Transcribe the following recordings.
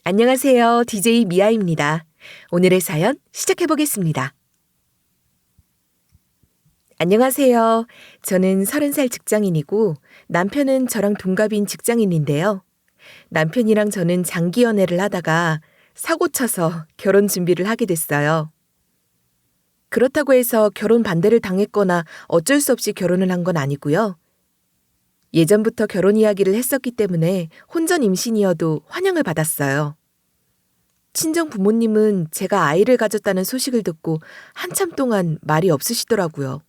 안녕하세요. DJ 미아입니다. 오늘의 사연 시작해 보겠습니다. 안녕하세요. 저는 30살 직장인이고 남편은 저랑 동갑인 직장인인데요. 남편이랑 저는 장기 연애를 하다가 사고 쳐서 결혼 준비를 하게 됐어요. 그렇다고 해서 결혼 반대를 당했거나 어쩔 수 없이 결혼을 한 건 아니고요. 예전부터 결혼 이야기를 했었기 때문에 혼전 임신이어도 환영을 받았어요. 친정 부모님은 제가 아이를 가졌다는 소식을 듣고 한참 동안 말이 없으시더라고요.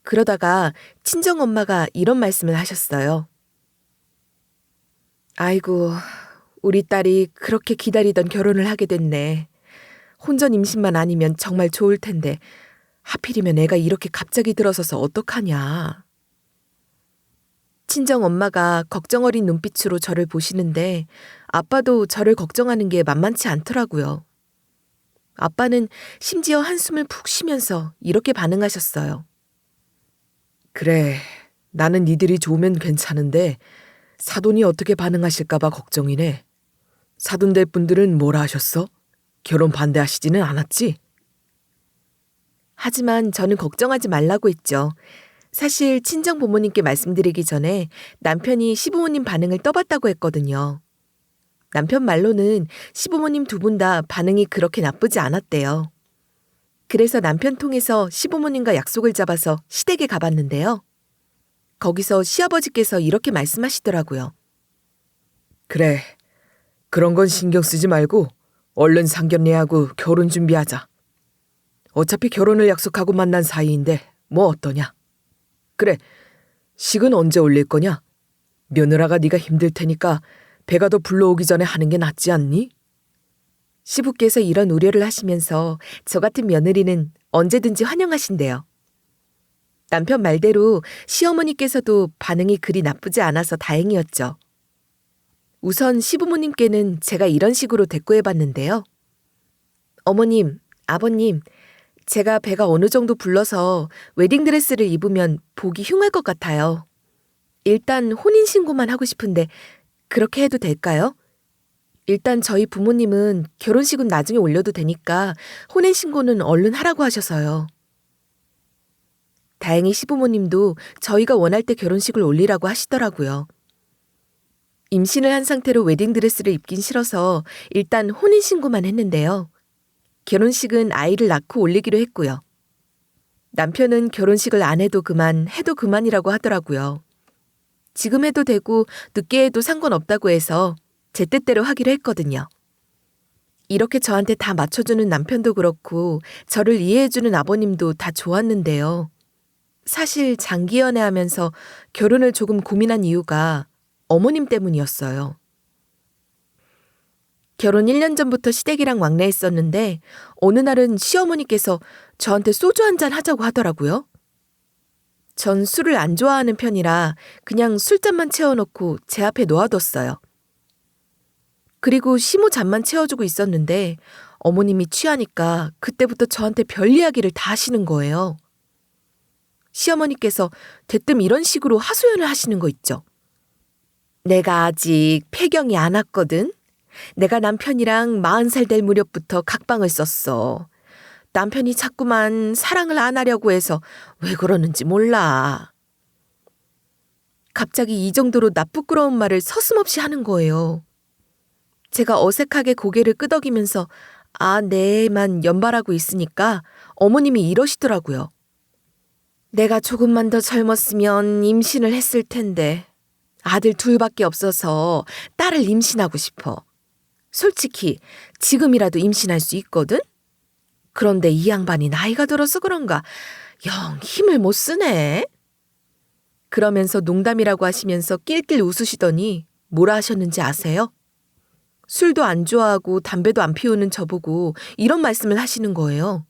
그러다가 친정 엄마가 이런 말씀을 하셨어요. 아이고, 우리 딸이 그렇게 기다리던 결혼을 하게 됐네. 혼전 임신만 아니면 정말 좋을 텐데 하필이면 애가 이렇게 갑자기 들어서서 어떡하냐. 친정 엄마가 걱정 어린 눈빛으로 저를 보시는데 아빠도 저를 걱정하는 게 만만치 않더라고요. 아빠는 심지어 한숨을 푹 쉬면서 이렇게 반응하셨어요. 그래, 나는 니들이 좋으면 괜찮은데 사돈이 어떻게 반응하실까 봐 걱정이네. 사돈될 분들은 뭐라 하셨어? 결혼 반대하시지는 않았지? 하지만 저는 걱정하지 말라고 했죠. 사실 친정 부모님께 말씀드리기 전에 남편이 시부모님 반응을 떠봤다고 했거든요. 남편 말로는 시부모님 두 분 다 반응이 그렇게 나쁘지 않았대요. 그래서 남편 통해서 시부모님과 약속을 잡아서 시댁에 가봤는데요. 거기서 시아버지께서 이렇게 말씀하시더라고요. 그래, 그런 건 신경 쓰지 말고 얼른 상견례하고 결혼 준비하자. 어차피 결혼을 약속하고 만난 사이인데 뭐 어떠냐? 그래, 식은 언제 올릴 거냐? 며느라가 네가 힘들 테니까 배가 더 불러오기 전에 하는 게 낫지 않니? 시부께서 이런 우려를 하시면서 저 같은 며느리는 언제든지 환영하신대요. 남편 말대로 시어머니께서도 반응이 그리 나쁘지 않아서 다행이었죠. 우선 시부모님께는 제가 이런 식으로 대꾸해봤는데요. 어머님, 아버님, 제가 배가 어느 정도 불러서 웨딩드레스를 입으면 보기 흉할 것 같아요. 일단 혼인신고만 하고 싶은데 그렇게 해도 될까요? 일단 저희 부모님은 결혼식은 나중에 올려도 되니까 혼인신고는 얼른 하라고 하셔서요. 다행히 시부모님도 저희가 원할 때 결혼식을 올리라고 하시더라고요. 임신을 한 상태로 웨딩드레스를 입긴 싫어서 일단 혼인신고만 했는데요. 결혼식은 아이를 낳고 올리기로 했고요. 남편은 결혼식을 안 해도 그만, 해도 그만이라고 하더라고요. 지금 해도 되고 늦게 해도 상관없다고 해서 제 뜻대로 하기로 했거든요. 이렇게 저한테 다 맞춰주는 남편도 그렇고 저를 이해해주는 아버님도 다 좋았는데요. 사실 장기 연애하면서 결혼을 조금 고민한 이유가 어머님 때문이었어요. 결혼 1년 전부터 시댁이랑 왕래했었는데 어느 날은 시어머니께서 저한테 소주 한잔 하자고 하더라고요. 전 술을 안 좋아하는 편이라 그냥 술잔만 채워놓고 제 앞에 놓아뒀어요. 그리고 시모 잔만 채워주고 있었는데 어머님이 취하니까 그때부터 저한테 별 이야기를 다 하시는 거예요. 시어머니께서 대뜸 이런 식으로 하소연을 하시는 거 있죠. 내가 아직 폐경이 안 왔거든. 내가 남편이랑 40살 될 무렵부터 각방을 썼어. 남편이 자꾸만 사랑을 안 하려고 해서 왜 그러는지 몰라. 갑자기 이 정도로 나 부끄러운 말을 서슴없이 하는 거예요. 제가 어색하게 고개를 끄덕이면서 아, 네만 연발하고 있으니까 어머님이 이러시더라고요. 내가 조금만 더 젊었으면 임신을 했을 텐데 아들 둘밖에 없어서 딸을 임신하고 싶어. 솔직히 지금이라도 임신할 수 있거든? 그런데 이 양반이 나이가 들어서 그런가 영 힘을 못 쓰네. 그러면서 농담이라고 하시면서 낄낄 웃으시더니 뭐라 하셨는지 아세요? 술도 안 좋아하고 담배도 안 피우는 저보고 이런 말씀을 하시는 거예요.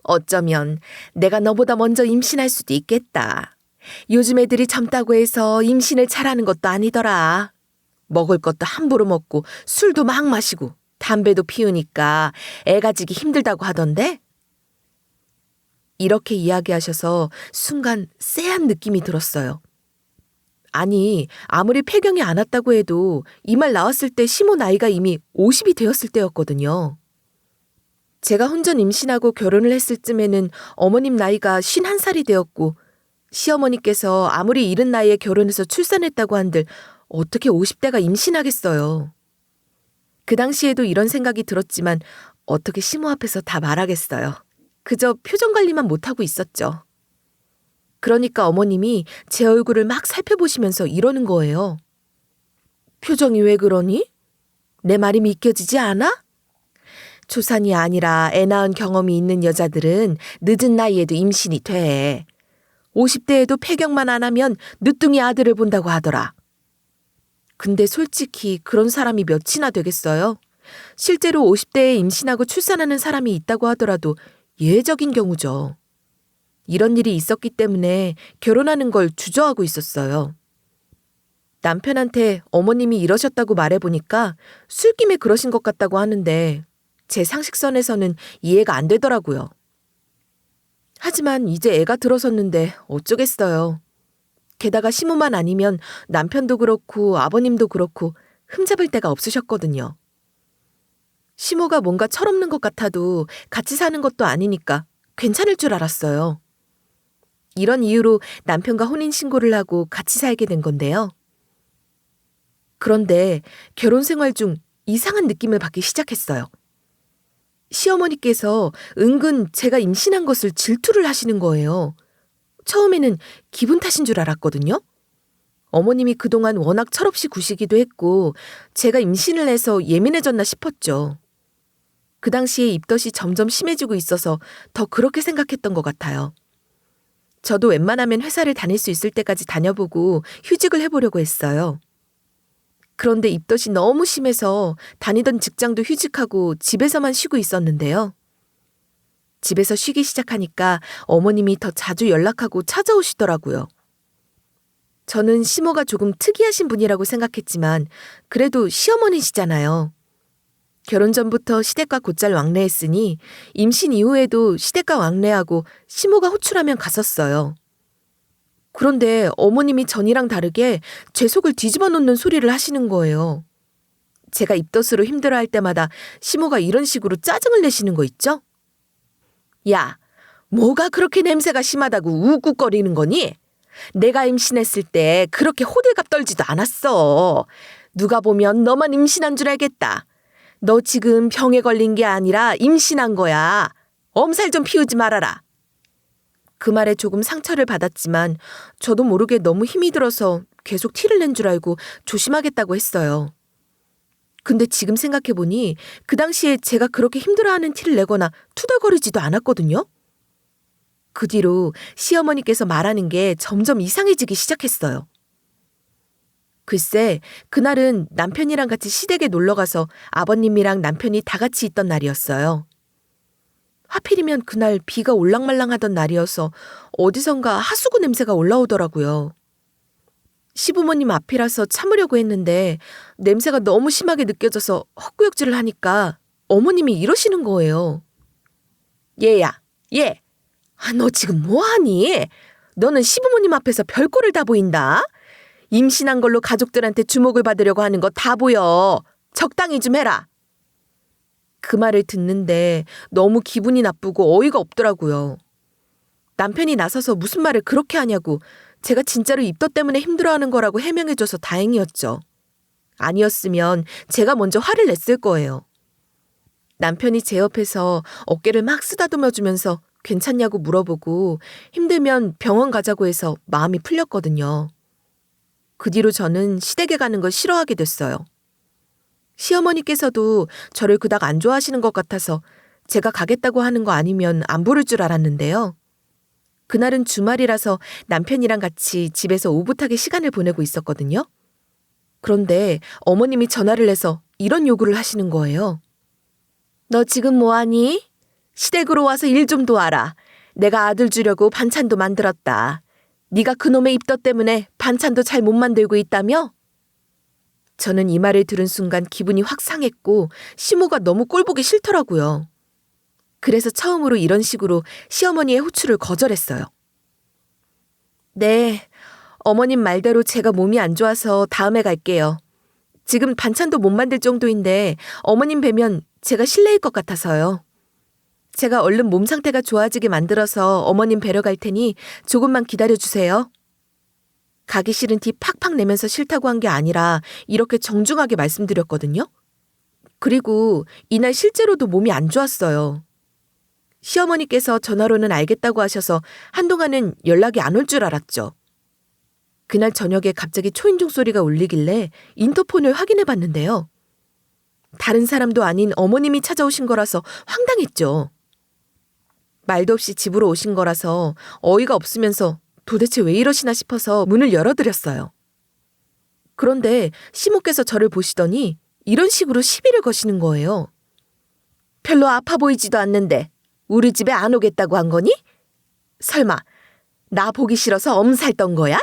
어쩌면 내가 너보다 먼저 임신할 수도 있겠다. 요즘 애들이 젊다고 해서 임신을 잘하는 것도 아니더라. 먹을 것도 함부로 먹고 술도 막 마시고 담배도 피우니까 애 가지기 힘들다고 하던데? 이렇게 이야기하셔서 순간 쎄한 느낌이 들었어요. 아니, 아무리 폐경이 안 왔다고 해도 이 말 나왔을 때 시모 나이가 이미 50이 되었을 때였거든요. 제가 혼전 임신하고 결혼을 했을 쯤에는 어머님 나이가 51살이 되었고 시어머니께서 아무리 이른 나이에 결혼해서 출산했다고 한들 어떻게 50대가 임신하겠어요. 그 당시에도 이런 생각이 들었지만 어떻게 시모 앞에서 다 말하겠어요. 그저 표정 관리만 못하고 있었죠. 그러니까 어머님이 제 얼굴을 막 살펴보시면서 이러는 거예요. 표정이 왜 그러니? 내 말이 믿겨지지 않아? 초산이 아니라 애 낳은 경험이 있는 여자들은 늦은 나이에도 임신이 돼. 50대에도 폐경만 안 하면 늦둥이 아들을 본다고 하더라. 근데 솔직히 그런 사람이 몇이나 되겠어요? 실제로 50대에 임신하고 출산하는 사람이 있다고 하더라도 예외적인 경우죠. 이런 일이 있었기 때문에 결혼하는 걸 주저하고 있었어요. 남편한테 어머님이 이러셨다고 말해보니까 술김에 그러신 것 같다고 하는데 제 상식선에서는 이해가 안 되더라고요. 하지만 이제 애가 들어섰는데 어쩌겠어요. 게다가 시모만 아니면 남편도 그렇고 아버님도 그렇고 흠잡을 데가 없으셨거든요. 시모가 뭔가 철없는 것 같아도 같이 사는 것도 아니니까 괜찮을 줄 알았어요. 이런 이유로 남편과 혼인신고를 하고 같이 살게 된 건데요. 그런데 결혼 생활 중 이상한 느낌을 받기 시작했어요. 시어머니께서 은근 제가 임신한 것을 질투를 하시는 거예요. 처음에는 기분 탓인 줄 알았거든요. 어머님이 그동안 워낙 철없이 구시기도 했고 제가 임신을 해서 예민해졌나 싶었죠. 그 당시에 입덧이 점점 심해지고 있어서 더 그렇게 생각했던 것 같아요. 저도 웬만하면 회사를 다닐 수 있을 때까지 다녀보고 휴직을 해보려고 했어요. 그런데 입덧이 너무 심해서 다니던 직장도 휴직하고 집에서만 쉬고 있었는데요. 집에서 쉬기 시작하니까 어머님이 더 자주 연락하고 찾아오시더라고요. 저는 시모가 조금 특이하신 분이라고 생각했지만 그래도 시어머니시잖아요. 결혼 전부터 시댁과 곧잘 왕래했으니 임신 이후에도 시댁과 왕래하고 시모가 호출하면 갔었어요. 그런데 어머님이 전이랑 다르게 제 속을 뒤집어 놓는 소리를 하시는 거예요. 제가 입덧으로 힘들어할 때마다 시모가 이런 식으로 짜증을 내시는 거 있죠? 야, 뭐가 그렇게 냄새가 심하다고 우욱거리는 거니? 내가 임신했을 때 그렇게 호들갑 떨지도 않았어. 누가 보면 너만 임신한 줄 알겠다. 너 지금 병에 걸린 게 아니라 임신한 거야. 엄살 좀 피우지 말아라. 그 말에 조금 상처를 받았지만 저도 모르게 너무 힘이 들어서 계속 티를 낸 줄 알고 조심하겠다고 했어요. 근데 지금 생각해보니 그 당시에 제가 그렇게 힘들어하는 티를 내거나 투덜거리지도 않았거든요. 그 뒤로 시어머니께서 말하는 게 점점 이상해지기 시작했어요. 글쎄, 그날은 남편이랑 같이 시댁에 놀러가서 아버님이랑 남편이 다 같이 있던 날이었어요. 하필이면 그날 비가 올랑말랑하던 날이어서 어디선가 하수구 냄새가 올라오더라고요. 시부모님 앞이라서 참으려고 했는데 냄새가 너무 심하게 느껴져서 헛구역질을 하니까 어머님이 이러시는 거예요. 얘야, 얘, 너 지금 뭐하니? 너는 시부모님 앞에서 별꼴을 다 보인다. 임신한 걸로 가족들한테 주목을 받으려고 하는 거 다 보여. 적당히 좀 해라. 그 말을 듣는데 너무 기분이 나쁘고 어이가 없더라고요. 남편이 나서서 무슨 말을 그렇게 하냐고 제가 진짜로 입덧 때문에 힘들어하는 거라고 해명해줘서 다행이었죠. 아니었으면 제가 먼저 화를 냈을 거예요. 남편이 제 옆에서 어깨를 막 쓰다듬어주면서 괜찮냐고 물어보고 힘들면 병원 가자고 해서 마음이 풀렸거든요. 그 뒤로 저는 시댁에 가는 걸 싫어하게 됐어요. 시어머니께서도 저를 그닥 안 좋아하시는 것 같아서 제가 가겠다고 하는 거 아니면 안 부를 줄 알았는데요. 그날은 주말이라서 남편이랑 같이 집에서 오붓하게 시간을 보내고 있었거든요. 그런데 어머님이 전화를 해서 이런 요구를 하시는 거예요. 너 지금 뭐하니? 시댁으로 와서 일 좀 도와라. 내가 아들 주려고 반찬도 만들었다. 네가 그놈의 입덧 때문에 반찬도 잘 못 만들고 있다며? 저는 이 말을 들은 순간 기분이 확 상했고 시모가 너무 꼴보기 싫더라고요. 그래서 처음으로 이런 식으로 시어머니의 호출을 거절했어요. 네, 어머님 말대로 제가 몸이 안 좋아서 다음에 갈게요. 지금 반찬도 못 만들 정도인데 어머님 뵈면 제가 실례일 것 같아서요. 제가 얼른 몸 상태가 좋아지게 만들어서 어머님 뵈러 갈 테니 조금만 기다려주세요. 가기 싫은 티 팍팍 내면서 싫다고 한 게 아니라 이렇게 정중하게 말씀드렸거든요. 그리고 이날 실제로도 몸이 안 좋았어요. 시어머니께서 전화로는 알겠다고 하셔서 한동안은 연락이 안 올 줄 알았죠. 그날 저녁에 갑자기 초인종 소리가 울리길래 인터폰을 확인해 봤는데요. 다른 사람도 아닌 어머님이 찾아오신 거라서 황당했죠. 말도 없이 집으로 오신 거라서 어이가 없으면서 도대체 왜 이러시나 싶어서 문을 열어드렸어요. 그런데 시모께서 저를 보시더니 이런 식으로 시비를 거시는 거예요. 별로 아파 보이지도 않는데 우리 집에 안 오겠다고 한 거니? 설마 나 보기 싫어서 엄살 떤 거야?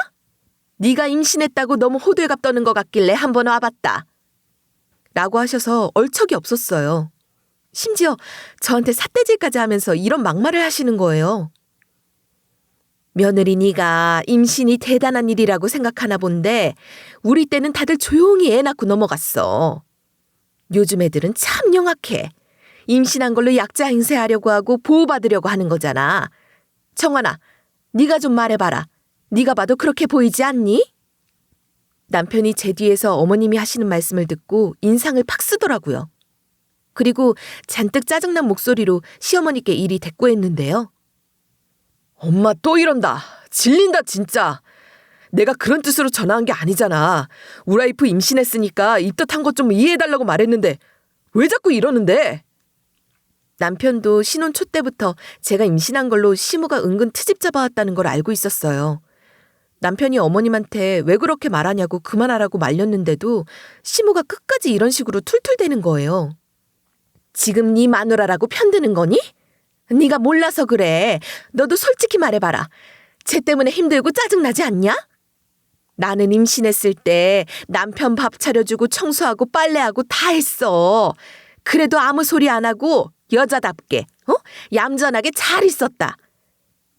네가 임신했다고 너무 호들갑 떠는 것 같길래 한번 와봤다. 라고 하셔서 얼척이 없었어요. 심지어 저한테 삿대질까지 하면서 이런 막말을 하시는 거예요. 며느리 네가 임신이 대단한 일이라고 생각하나 본데 우리 때는 다들 조용히 애 낳고 넘어갔어. 요즘 애들은 참 영악해. 임신한 걸로 약자 행세하려고 하고 보호받으려고 하는 거잖아. 정환아, 네가 좀 말해봐라. 네가 봐도 그렇게 보이지 않니? 남편이 제 뒤에서 어머님이 하시는 말씀을 듣고 인상을 팍 쓰더라고요. 그리고 잔뜩 짜증난 목소리로 시어머니께 이리 대꾸했는데요. 엄마 또 이런다. 질린다 진짜. 내가 그런 뜻으로 전화한 게 아니잖아. 우리 와이프 임신했으니까 입덧한 것 좀 이해해달라고 말했는데 왜 자꾸 이러는데? 남편도 신혼 초 때부터 제가 임신한 걸로 시모가 은근 트집 잡아왔다는 걸 알고 있었어요. 남편이 어머님한테 왜 그렇게 말하냐고 그만하라고 말렸는데도 시모가 끝까지 이런 식으로 툴툴대는 거예요. 지금 네 마누라라고 편드는 거니? 네가 몰라서 그래. 너도 솔직히 말해봐라. 쟤 때문에 힘들고 짜증나지 않냐? 나는 임신했을 때 남편 밥 차려주고 청소하고 빨래하고 다 했어. 그래도 아무 소리 안 하고 여자답게 얌전하게 잘 있었다.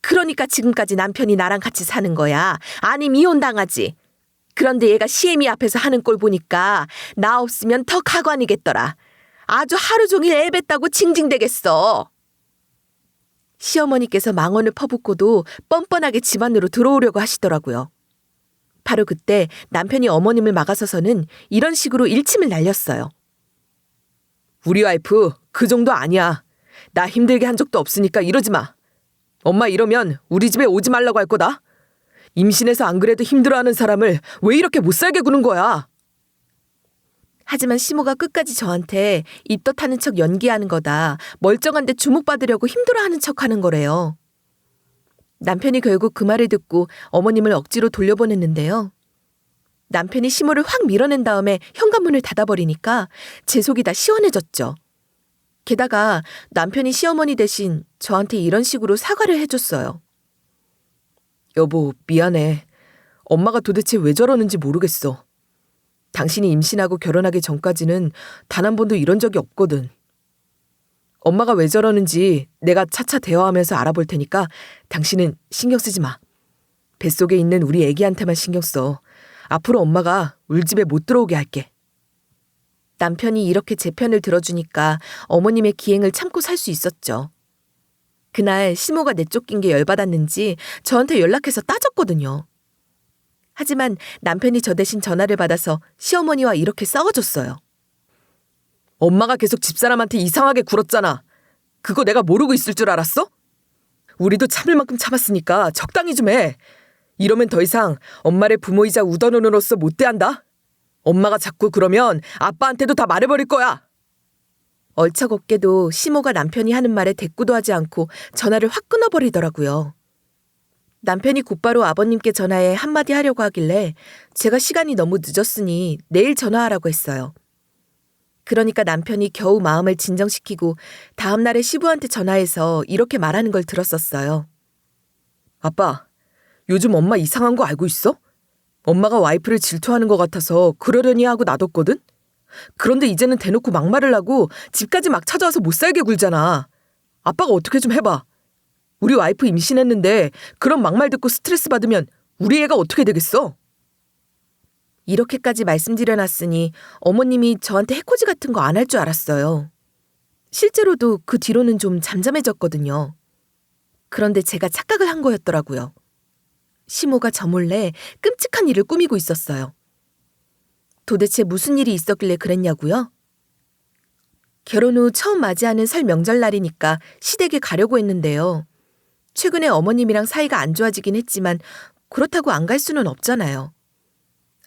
그러니까 지금까지 남편이 나랑 같이 사는 거야. 아님 이혼당하지. 그런데 얘가 시애미 앞에서 하는 꼴 보니까 나 없으면 더 가관이겠더라. 아주 하루 종일 애뱉다고 징징대겠어. 시어머니께서 망언을 퍼붓고도 뻔뻔하게 집 안으로 들어오려고 하시더라고요. 바로 그때 남편이 어머님을 막아서서는 이런 식으로 일침을 날렸어요. 우리 와이프 그 정도 아니야. 나 힘들게 한 적도 없으니까 이러지 마. 엄마 이러면 우리 집에 오지 말라고 할 거다. 임신해서 안 그래도 힘들어하는 사람을 왜 이렇게 못 살게 구는 거야. 하지만 시모가 끝까지 저한테 입덧하는 척 연기하는 거다. 멀쩡한데 주목받으려고 힘들어하는 척 하는 거래요. 남편이 결국 그 말을 듣고 어머님을 억지로 돌려보냈는데요. 남편이 시모를 확 밀어낸 다음에 현관문을 닫아버리니까 제 속이 다 시원해졌죠. 게다가 남편이 시어머니 대신 저한테 이런 식으로 사과를 해줬어요. 여보, 미안해. 엄마가 도대체 왜 저러는지 모르겠어. 당신이 임신하고 결혼하기 전까지는 단 한 번도 이런 적이 없거든. 엄마가 왜 저러는지 내가 차차 대화하면서 알아볼 테니까 당신은 신경 쓰지 마. 뱃속에 있는 우리 애기한테만 신경 써. 앞으로 엄마가 우리 집에 못 들어오게 할게. 남편이 이렇게 제 편을 들어주니까 어머님의 기행을 참고 살 수 있었죠. 그날 시모가 내쫓긴 게 열받았는지 저한테 연락해서 따졌거든요. 하지만 남편이 저 대신 전화를 받아서 시어머니와 이렇게 싸워줬어요. 엄마가 계속 집사람한테 이상하게 굴었잖아. 그거 내가 모르고 있을 줄 알았어? 우리도 참을 만큼 참았으니까 적당히 좀 해. 이러면 더 이상 엄마를 부모이자 우던으로서 못 대한다. 엄마가 자꾸 그러면 아빠한테도 다 말해버릴 거야. 얼척없게도 시모가 남편이 하는 말에 대꾸도 하지 않고 전화를 확 끊어버리더라고요. 남편이 곧바로 아버님께 전화해 한마디 하려고 하길래 제가 시간이 너무 늦었으니 내일 전화하라고 했어요. 그러니까 남편이 겨우 마음을 진정시키고 다음날에 시부한테 전화해서 이렇게 말하는 걸 들었었어요. 아빠, 요즘 엄마 이상한 거 알고 있어? 엄마가 와이프를 질투하는 것 같아서 그러려니 하고 놔뒀거든? 그런데 이제는 대놓고 막말을 하고 집까지 막 찾아와서 못 살게 굴잖아. 아빠가 어떻게 좀 해봐. 우리 와이프 임신했는데 그런 막말 듣고 스트레스 받으면 우리 애가 어떻게 되겠어? 이렇게까지 말씀드려놨으니 어머님이 저한테 해코지 같은 거 안 할 줄 알았어요. 실제로도 그 뒤로는 좀 잠잠해졌거든요. 그런데 제가 착각을 한 거였더라고요. 시모가 저 몰래 끔찍한 일을 꾸미고 있었어요. 도대체 무슨 일이 있었길래 그랬냐고요? 결혼 후 처음 맞이하는 설 명절날이니까 시댁에 가려고 했는데요. 최근에 어머님이랑 사이가 안 좋아지긴 했지만 그렇다고 안 갈 수는 없잖아요.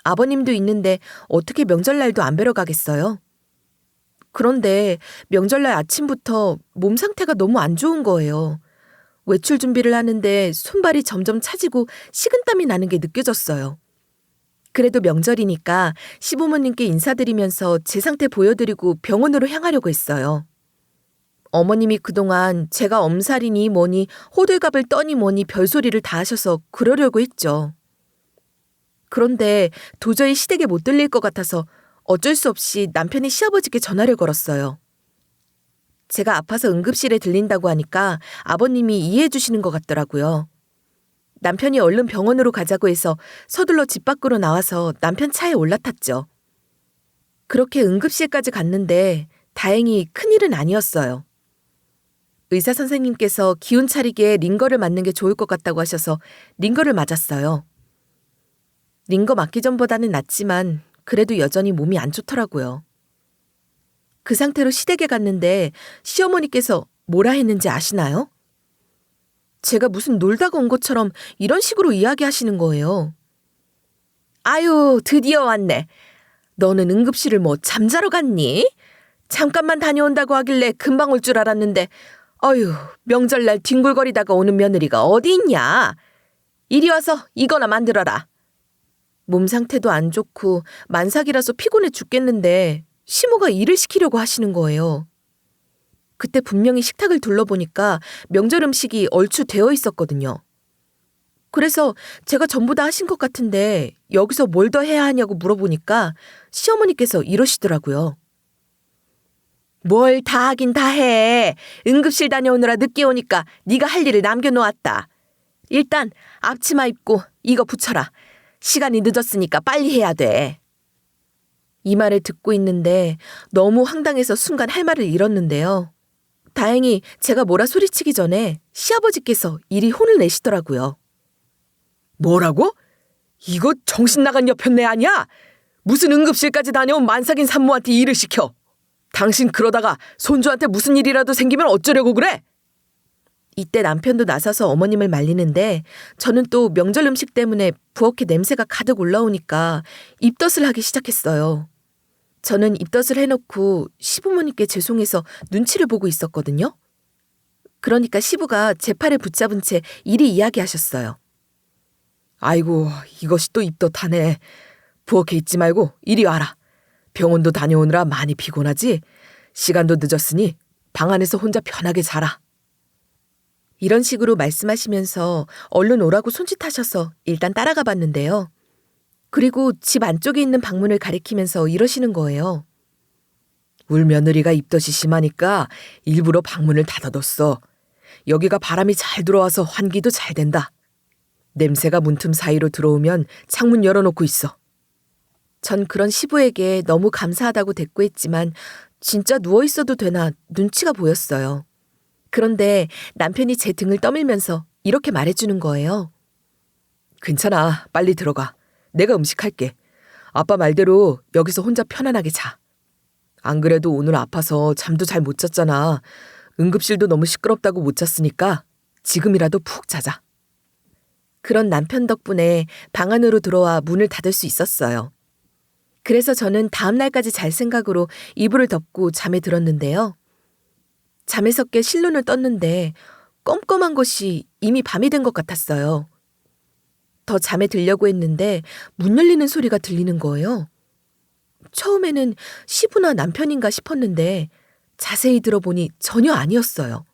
아버님도 있는데 어떻게 명절날도 안 뵈러 가겠어요? 그런데 명절날 아침부터 몸 상태가 너무 안 좋은 거예요. 외출 준비를 하는데 손발이 점점 차지고 식은땀이 나는 게 느껴졌어요. 그래도 명절이니까 시부모님께 인사드리면서 제 상태 보여드리고 병원으로 향하려고 했어요. 어머님이 그동안 제가 엄살이니 뭐니 호들갑을 떠니 뭐니 별소리를 다 하셔서 그러려고 했죠. 그런데 도저히 시댁에 못 들릴 것 같아서 어쩔 수 없이 남편이 시아버지께 전화를 걸었어요. 제가 아파서 응급실에 들린다고 하니까 아버님이 이해해 주시는 것 같더라고요. 남편이 얼른 병원으로 가자고 해서 서둘러 집 밖으로 나와서 남편 차에 올라탔죠. 그렇게 응급실까지 갔는데 다행히 큰일은 아니었어요. 의사 선생님께서 기운 차리게 링거를 맞는 게 좋을 것 같다고 하셔서 링거를 맞았어요. 링거 맞기 전보다는 낫지만 그래도 여전히 몸이 안 좋더라고요. 그 상태로 시댁에 갔는데 시어머니께서 뭐라 했는지 아시나요? 제가 무슨 놀다가 온 것처럼 이런 식으로 이야기하시는 거예요. 아유, 드디어 왔네. 너는 응급실을 뭐 잠자러 갔니? 잠깐만 다녀온다고 하길래 금방 올 줄 알았는데 어휴, 명절날 뒹굴거리다가 오는 며느리가 어디 있냐? 이리 와서 이거나 만들어라. 몸 상태도 안 좋고 만삭이라서 피곤해 죽겠는데 시모가 일을 시키려고 하시는 거예요. 그때 분명히 식탁을 둘러보니까 명절 음식이 얼추 되어 있었거든요. 그래서 제가 전부 다 하신 것 같은데 여기서 뭘 더 해야 하냐고 물어보니까 시어머니께서 이러시더라고요. 뭘 다 하긴 다 해. 응급실 다녀오느라 늦게 오니까 네가 할 일을 남겨놓았다. 일단 앞치마 입고 이거 붙여라. 시간이 늦었으니까 빨리 해야 돼. 이 말을 듣고 있는데 너무 황당해서 순간 할 말을 잃었는데요. 다행히 제가 뭐라 소리치기 전에 시아버지께서 이리 혼을 내시더라고요. 뭐라고? 이거 정신 나간 여편네 아니야? 무슨 응급실까지 다녀온 만삭인 산모한테 일을 시켜. 당신 그러다가 손주한테 무슨 일이라도 생기면 어쩌려고 그래? 이때 남편도 나서서 어머님을 말리는데 저는 또 명절 음식 때문에 부엌에 냄새가 가득 올라오니까 입덧을 하기 시작했어요. 저는 입덧을 해놓고 시부모님께 죄송해서 눈치를 보고 있었거든요. 그러니까 시부가 제 팔을 붙잡은 채 이리 이야기하셨어요. 아이고, 이것이 또 입덧하네. 부엌에 있지 말고 이리 와라. 병원도 다녀오느라 많이 피곤하지? 시간도 늦었으니 방 안에서 혼자 편하게 자라. 이런 식으로 말씀하시면서 얼른 오라고 손짓하셔서 일단 따라가 봤는데요. 그리고 집 안쪽에 있는 방문을 가리키면서 이러시는 거예요. 울 며느리가 입덧이 심하니까 일부러 방문을 닫아뒀어. 여기가 바람이 잘 들어와서 환기도 잘 된다. 냄새가 문틈 사이로 들어오면 창문 열어놓고 있어. 전 그런 시부에게 너무 감사하다고 대꾸했지만 진짜 누워있어도 되나 눈치가 보였어요. 그런데 남편이 제 등을 떠밀면서 이렇게 말해주는 거예요. 괜찮아, 빨리 들어가. 내가 음식할게. 아빠 말대로 여기서 혼자 편안하게 자. 안 그래도 오늘 아파서 잠도 잘 못 잤잖아. 응급실도 너무 시끄럽다고 못 잤으니까 지금이라도 푹 자자. 그런 남편 덕분에 방 안으로 들어와 문을 닫을 수 있었어요. 그래서 저는 다음 날까지 잘 생각으로 이불을 덮고 잠에 들었는데요. 잠에서 깨 실눈을 떴는데 껌껌한 것이 이미 밤이 된 것 같았어요. 더 잠에 들려고 했는데 문 열리는 소리가 들리는 거예요. 처음에는 시부나 남편인가 싶었는데 자세히 들어보니 전혀 아니었어요.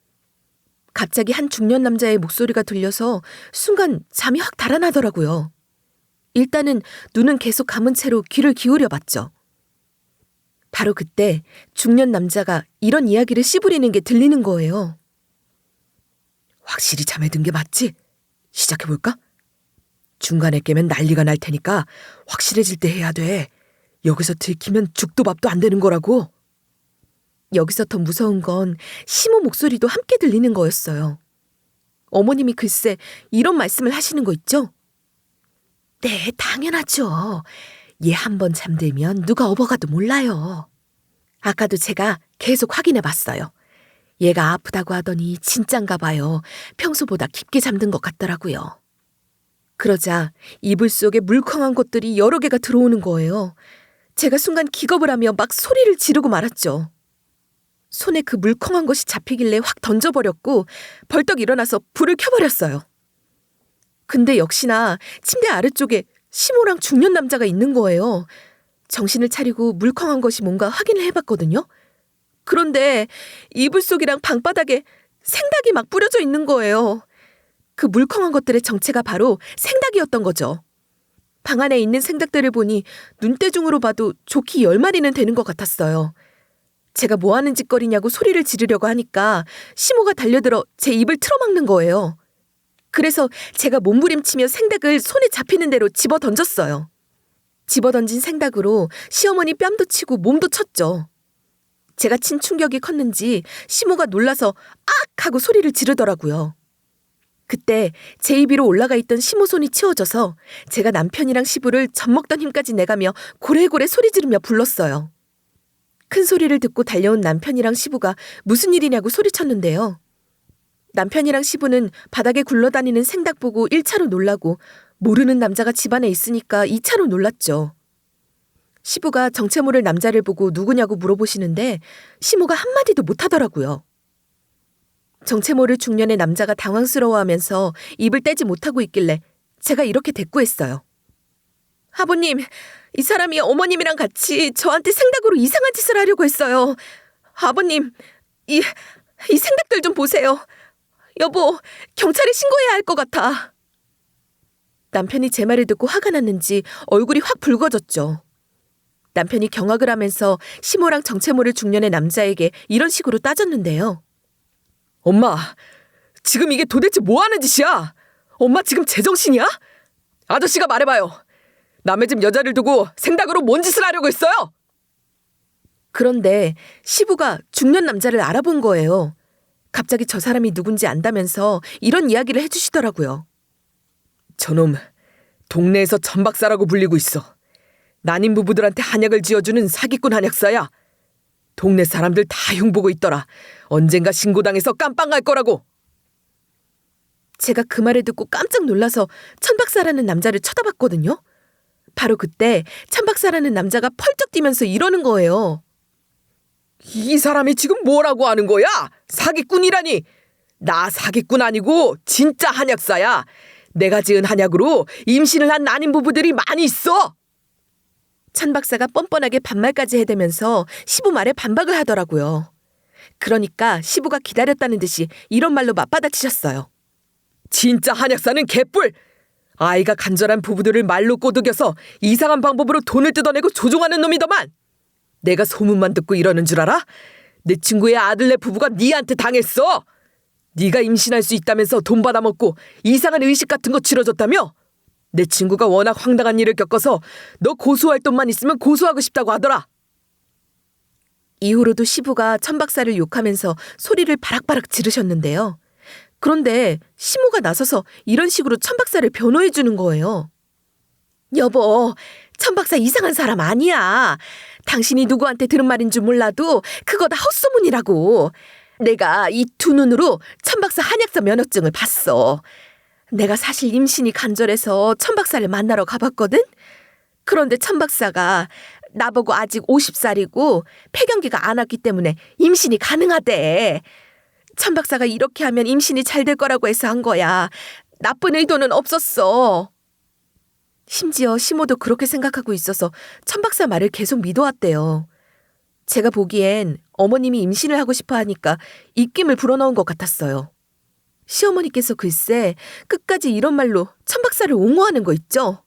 갑자기 한 중년 남자의 목소리가 들려서 순간 잠이 확 달아나더라고요. 일단은 눈은 계속 감은 채로 귀를 기울여 봤죠. 바로 그때 중년 남자가 이런 이야기를 씨부리는 게 들리는 거예요. 확실히 잠에 든 게 맞지? 시작해볼까? 중간에 깨면 난리가 날 테니까 확실해질 때 해야 돼. 여기서 들키면 죽도 밥도 안 되는 거라고. 여기서 더 무서운 건 시모 목소리도 함께 들리는 거였어요. 어머님이 글쎄 이런 말씀을 하시는 거 있죠? 네, 당연하죠. 얘 한 번 잠들면 누가 업어가도 몰라요. 아까도 제가 계속 확인해 봤어요. 얘가 아프다고 하더니 진짠가 봐요. 평소보다 깊게 잠든 것 같더라고요. 그러자 이불 속에 물컹한 것들이 여러 개가 들어오는 거예요. 제가 순간 기겁을 하며 막 소리를 지르고 말았죠. 손에 그 물컹한 것이 잡히길래 확 던져버렸고 벌떡 일어나서 불을 켜버렸어요. 근데 역시나 침대 아래쪽에 시모랑 중년 남자가 있는 거예요. 정신을 차리고 물컹한 것이 뭔가 확인을 해봤거든요. 그런데 이불 속이랑 방바닥에 생닭이 막 뿌려져 있는 거예요. 그 물컹한 것들의 정체가 바로 생닭이었던 거죠. 방 안에 있는 생닭들을 보니 눈대중으로 봐도 좋게 10마리는 되는 것 같았어요. 제가 뭐 하는 짓거리냐고 소리를 지르려고 하니까 시모가 달려들어 제 입을 틀어막는 거예요. 그래서 제가 몸부림치며 생닭을 손에 잡히는 대로 집어 던졌어요. 집어 던진 생닭으로 시어머니 뺨도 치고 몸도 쳤죠. 제가 친 충격이 컸는지 시모가 놀라서 악! 하고 소리를 지르더라고요. 그때 제 입 위로 올라가 있던 시모 손이 치워져서 제가 남편이랑 시부를 젖먹던 힘까지 내가며 고래고래 소리 지르며 불렀어요. 큰 소리를 듣고 달려온 남편이랑 시부가 무슨 일이냐고 소리쳤는데요. 남편이랑 시부는 바닥에 굴러다니는 생닭 보고 1차로 놀라고 모르는 남자가 집안에 있으니까 2차로 놀랐죠. 시부가 정체 모를 남자를 보고 누구냐고 물어보시는데 시모가 한마디도 못하더라고요. 정체 모를 중년의 남자가 당황스러워하면서 입을 떼지 못하고 있길래 제가 이렇게 대꾸했어요. 아버님, 이 사람이 어머님이랑 같이 저한테 생닭으로 이상한 짓을 하려고 했어요. 아버님, 이 생닭들 좀 보세요. 여보, 경찰에 신고해야 할 것 같아. 남편이 제 말을 듣고 화가 났는지 얼굴이 확 붉어졌죠. 남편이 경악을 하면서 시모랑 정체 모를 중년의 남자에게 이런 식으로 따졌는데요. 엄마, 지금 이게 도대체 뭐 하는 짓이야? 엄마 지금 제정신이야? 아저씨가 말해봐요. 남의 집 여자를 두고 생닭으로 뭔 짓을 하려고 했어요? 그런데 시부가 중년 남자를 알아본 거예요. 갑자기 저 사람이 누군지 안다면서 이런 이야기를 해주시더라고요. 저놈 동네에서 천박사라고 불리고 있어. 난임 부부들한테 한약을 지어주는 사기꾼 한약사야. 동네 사람들 다 흉보고 있더라. 언젠가 신고당해서 깜빵 갈 거라고. 제가 그 말을 듣고 깜짝 놀라서 천박사라는 남자를 쳐다봤거든요. 바로 그때 천박사라는 남자가 펄쩍 뛰면서 이러는 거예요. 이 사람이 지금 뭐라고 하는 거야? 사기꾼이라니. 나 사기꾼 아니고 진짜 한약사야. 내가 지은 한약으로 임신을 한 난임 부부들이 많이 있어. 천박사가 뻔뻔하게 반말까지 해대면서 시부 말에 반박을 하더라고요. 그러니까 시부가 기다렸다는 듯이 이런 말로 맞받아치셨어요. 진짜 한약사는 개뿔! 아이가 간절한 부부들을 말로 꼬드겨서 이상한 방법으로 돈을 뜯어내고 조종하는 놈이더만! 내가 소문만 듣고 이러는 줄 알아? 내 친구의 아들네 부부가 니한테 당했어! 네가 임신할 수 있다면서 돈 받아먹고 이상한 의식 같은 거 치러줬다며? 내 친구가 워낙 황당한 일을 겪어서 너 고소할 돈만 있으면 고소하고 싶다고 하더라. 이후로도 시부가 천박사를 욕하면서 소리를 바락바락 지르셨는데요. 그런데 시모가 나서서 이런 식으로 천박사를 변호해 주는 거예요. 여보, 천박사 이상한 사람 아니야. 당신이 누구한테 들은 말인 줄 몰라도 그거 다 헛소문이라고. 내가 이 두 눈으로 천박사 한약사 면허증을 봤어. 내가 사실 임신이 간절해서 천박사를 만나러 가봤거든? 그런데 천박사가 나보고 아직 50살이고 폐경기가 안 왔기 때문에 임신이 가능하대. 천박사가 이렇게 하면 임신이 잘 될 거라고 해서 한 거야. 나쁜 의도는 없었어. 심지어 시모도 그렇게 생각하고 있어서 천박사 말을 계속 믿어왔대요. 제가 보기엔 어머님이 임신을 하고 싶어 하니까 입김을 불어넣은 것 같았어요. 시어머니께서 글쎄 끝까지 이런 말로 천박사를 옹호하는 거 있죠?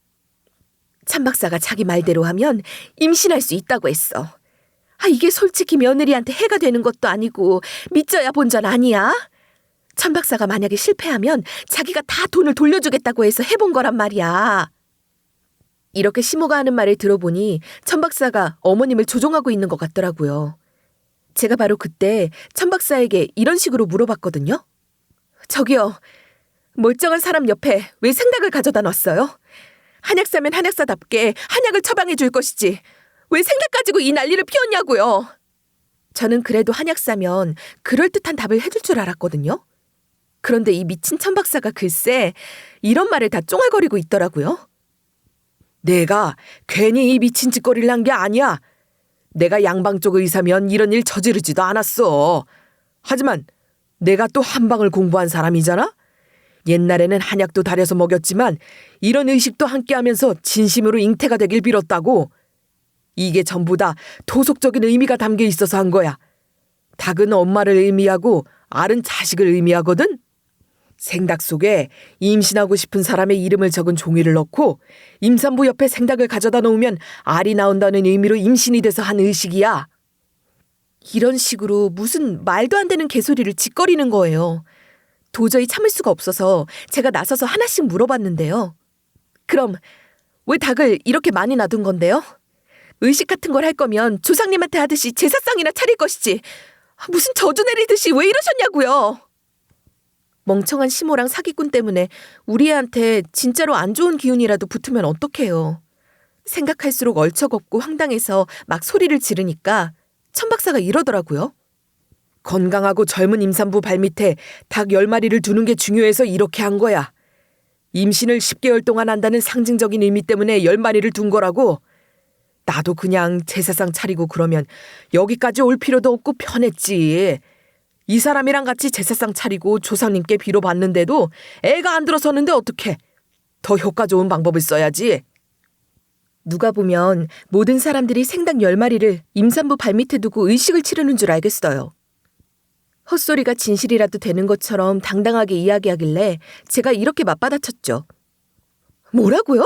천박사가 자기 말대로 하면 임신할 수 있다고 했어. 이게 솔직히 며느리한테 해가 되는 것도 아니고 믿져야 본전 아니야? 천 박사가 만약에 실패하면 자기가 다 돈을 돌려주겠다고 해서 해본 거란 말이야. 이렇게 시모가 하는 말을 들어보니 천 박사가 어머님을 조종하고 있는 것 같더라고요. 제가 바로 그때 천 박사에게 이런 식으로 물어봤거든요. 저기요, 멀쩡한 사람 옆에 왜 생닭을 가져다 놨어요? 한약사면 한약사답게 한약을 처방해 줄 것이지 왜 생닭 가지고 이 난리를 피웠냐고요. 저는 그래도 한약사면 그럴듯한 답을 해줄 줄 알았거든요. 그런데 이 미친 천 박사가 글쎄 이런 말을 다 쫑알거리고 있더라고요. 내가 괜히 이 미친 짓거리를 한 게 아니야. 내가 양방 쪽 의사면 이런 일 저지르지도 않았어. 하지만 내가 또 한방을 공부한 사람이잖아? 옛날에는 한약도 다려서 먹였지만 이런 의식도 함께하면서 진심으로 잉태가 되길 빌었다고. 이게 전부 다 도속적인 의미가 담겨 있어서 한 거야. 닭은 엄마를 의미하고 알은 자식을 의미하거든. 생닭 속에 임신하고 싶은 사람의 이름을 적은 종이를 넣고 임산부 옆에 생닭을 가져다 놓으면 알이 나온다는 의미로 임신이 돼서 한 의식이야. 이런 식으로 무슨 말도 안 되는 개소리를 짓거리는 거예요. 도저히 참을 수가 없어서 제가 나서서 하나씩 물어봤는데요. 그럼 왜 닭을 이렇게 많이 놔둔 건데요? 의식 같은 걸 할 거면 조상님한테 하듯이 제사상이나 차릴 것이지. 무슨 저주 내리듯이 왜 이러셨냐고요. 멍청한 시모랑 사기꾼 때문에 우리 애한테 진짜로 안 좋은 기운이라도 붙으면 어떡해요. 생각할수록 얼척없고 황당해서 막 소리를 지르니까 천 박사가 이러더라고요. 건강하고 젊은 임산부 발밑에 닭 10마리를 두는 게 중요해서 이렇게 한 거야. 임신을 10개월 동안 한다는 상징적인 의미 때문에 10마리를 둔 거라고. 나도 그냥 제사상 차리고 그러면 여기까지 올 필요도 없고 편했지. 이 사람이랑 같이 제사상 차리고 조상님께 빌어봤는데도 애가 안 들어서는데 어떡해. 더 효과 좋은 방법을 써야지. 누가 보면 모든 사람들이 생닭 10마리를 임산부 발밑에 두고 의식을 치르는 줄 알겠어요. 헛소리가 진실이라도 되는 것처럼 당당하게 이야기하길래 제가 이렇게 맞받아쳤죠. 뭐라고요?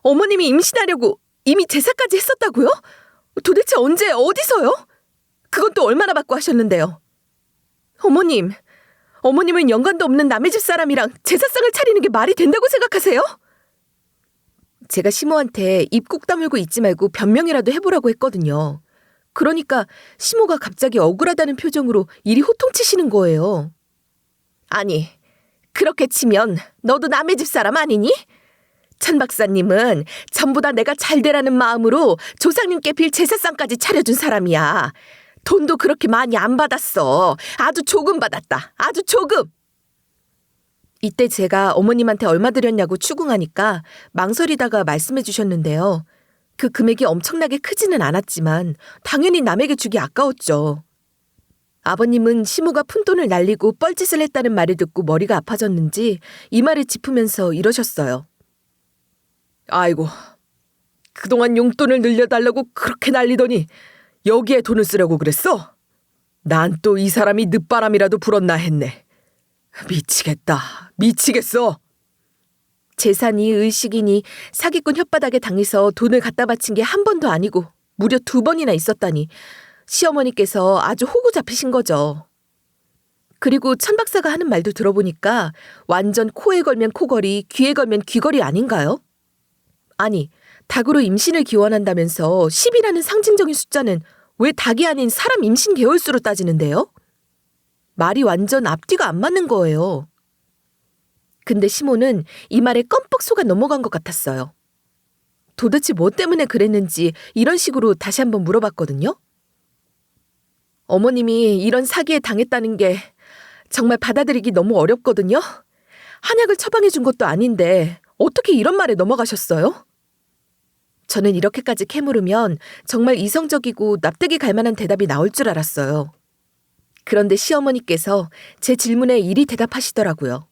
어머님이 임신하려고 이미 제사까지 했었다고요? 도대체 언제 어디서요? 그건 또 얼마나 받고 하셨는데요? 어머님은 연관도 없는 남의 집 사람이랑 제사상을 차리는 게 말이 된다고 생각하세요? 제가 시모한테 입 꾹 다물고 있지 말고 변명이라도 해보라고 했거든요. 그러니까 시모가 갑자기 억울하다는 표정으로 이리 호통치시는 거예요. 아니, 그렇게 치면 너도 남의 집 사람 아니니? 천 박사님은 전부 다 내가 잘 되라는 마음으로 조상님께 빌 제사상까지 차려준 사람이야. 돈도 그렇게 많이 안 받았어. 아주 조금 받았다. 아주 조금. 이때 제가 어머님한테 얼마 드렸냐고 추궁하니까 망설이다가 말씀해 주셨는데요. 그 금액이 엄청나게 크지는 않았지만 당연히 남에게 주기 아까웠죠. 아버님은 시모가 푼돈을 날리고 뻘짓을 했다는 말을 듣고 머리가 아파졌는지 이마를 짚으면서 이러셨어요. 아이고, 그동안 용돈을 늘려달라고 그렇게 난리더니 여기에 돈을 쓰려고 그랬어? 난 또 이 사람이 늦바람이라도 불었나 했네. 미치겠다. 미치겠어. 재산이 의식이니 사기꾼 혓바닥에 당해서 돈을 갖다 바친 게 한 번도 아니고 무려 2번이나 있었다니 시어머니께서 아주 호구 잡히신 거죠. 그리고 천 박사가 하는 말도 들어보니까 완전 코에 걸면 코걸이, 귀에 걸면 귀걸이 아닌가요? 아니, 닭으로 임신을 기원한다면서 10이라는 상징적인 숫자는 왜 닭이 아닌 사람 임신 개월수로 따지는데요? 말이 완전 앞뒤가 안 맞는 거예요. 근데 시모는 이 말에 껌뻑 속아 넘어간 것 같았어요. 도대체 뭐 때문에 그랬는지 이런 식으로 다시 한번 물어봤거든요. 어머님이 이런 사기에 당했다는 게 정말 받아들이기 너무 어렵거든요. 한약을 처방해 준 것도 아닌데 어떻게 이런 말에 넘어가셨어요? 저는 이렇게까지 캐물으면 정말 이성적이고 납득이 갈 만한 대답이 나올 줄 알았어요. 그런데 시어머니께서 제 질문에 이리 대답하시더라고요.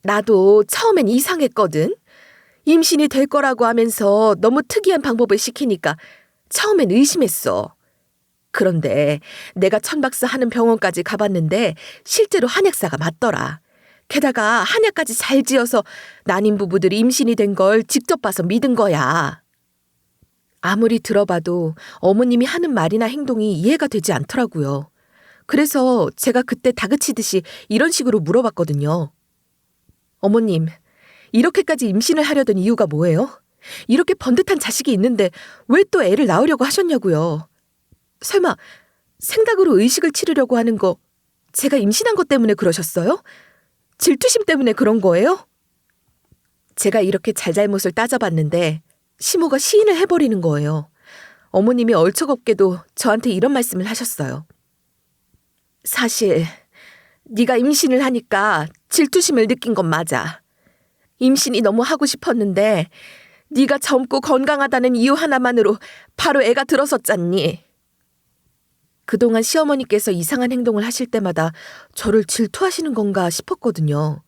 나도 처음엔 이상했거든. 임신이 될 거라고 하면서 너무 특이한 방법을 시키니까 처음엔 의심했어. 그런데 내가 천 박사 하는 병원까지 가봤는데 실제로 한약사가 맞더라. 게다가 한약까지 잘 지어서 난임 부부들이 임신이 된 걸 직접 봐서 믿은 거야. 아무리 들어봐도 어머님이 하는 말이나 행동이 이해가 되지 않더라고요. 그래서 제가 그때 다그치듯이 이런 식으로 물어봤거든요. 어머님, 이렇게까지 임신을 하려던 이유가 뭐예요? 이렇게 번듯한 자식이 있는데 왜 또 애를 낳으려고 하셨냐고요. 설마 생닭으로 의식을 치르려고 하는 거 제가 임신한 것 때문에 그러셨어요? 질투심 때문에 그런 거예요? 제가 이렇게 잘잘못을 따져봤는데 시모가 시인을 해버리는 거예요. 어머님이 얼척없게도 저한테 이런 말씀을 하셨어요. 사실 네가 임신을 하니까 질투심을 느낀 건 맞아. 임신이 너무 하고 싶었는데 네가 젊고 건강하다는 이유 하나만으로 바로 애가 들어섰잖니. 그동안 시어머니께서 이상한 행동을 하실 때마다 저를 질투하시는 건가 싶었거든요.